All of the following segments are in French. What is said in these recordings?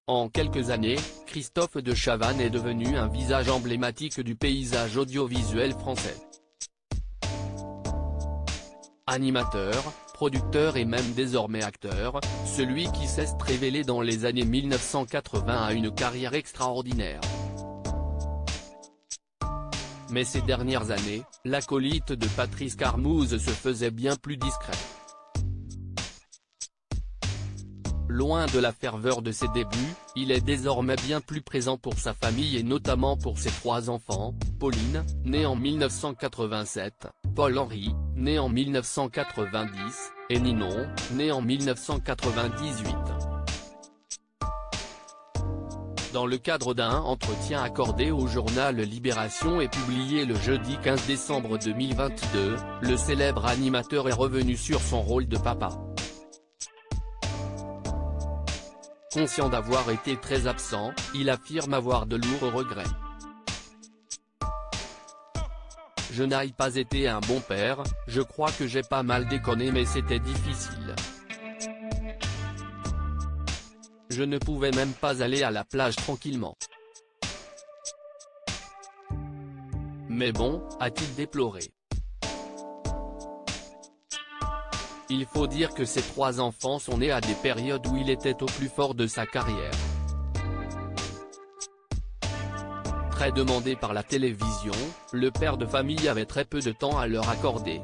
En quelques années, Christophe de Chavannes est devenu un visage emblématique du paysage audiovisuel français. Animateur, producteur et même désormais acteur, celui qui s'est révélé dans les années 1980 a une carrière extraordinaire. Mais ces dernières années, l'acolyte de Patrice Carmouze se faisait bien plus discret. Loin de la ferveur de ses débuts, il est désormais bien plus présent pour sa famille et notamment pour ses 3 enfants, Pauline, née en 1987, Paul-Henri, né en 1990, et Ninon, né en 1998. Dans le cadre d'un entretien accordé au journal Libération et publié le jeudi 15 décembre 2022, le célèbre animateur est revenu sur son rôle de papa. Conscient d'avoir été très absent, il affirme avoir de lourds regrets. Je n'ai pas été un bon père, je crois que j'ai pas mal déconné mais c'était difficile. Je ne pouvais même pas aller à la plage tranquillement. Mais bon, a-t-il déploré. Il faut dire que ses 3 enfants sont nés à des périodes où il était au plus fort de sa carrière. Très demandé par la télévision, le père de famille avait très peu de temps à leur accorder.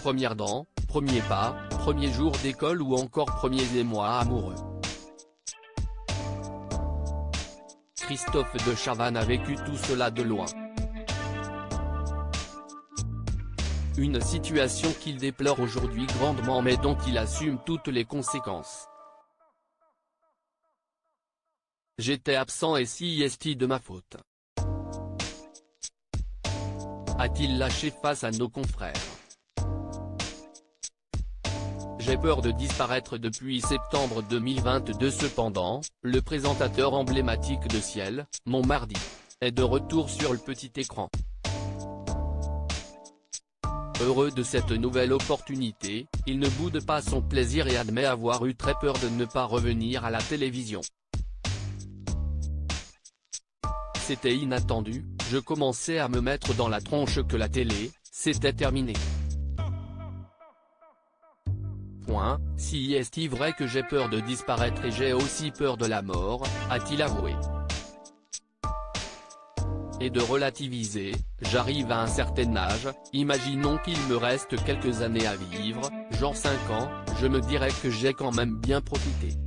Premières dents, premiers pas, premier jour d'école ou encore premiers émois amoureux. Christophe de Chavannes a vécu tout cela de loin. Une situation qu'il déplore aujourd'hui grandement mais dont il assume toutes les conséquences. J'étais absent et si est-il de ma faute? A-t-il lâché face à nos confrères? J'ai peur de disparaître depuis septembre 2022. Cependant, le présentateur emblématique de Ciel, Mon Mardi, est de retour sur le petit écran. Heureux de cette nouvelle opportunité, il ne boude pas son plaisir et admet avoir eu très peur de ne pas revenir à la télévision. C'était inattendu, je commençais à me mettre dans la tronche que la télé, c'était terminé. Si est-il vrai que j'ai peur de disparaître et j'ai aussi peur de la mort, a-t-il avoué. Et de relativiser, j'arrive à un certain âge, imaginons qu'il me reste quelques années à vivre, genre 5 ans, je me dirais que j'ai quand même bien profité.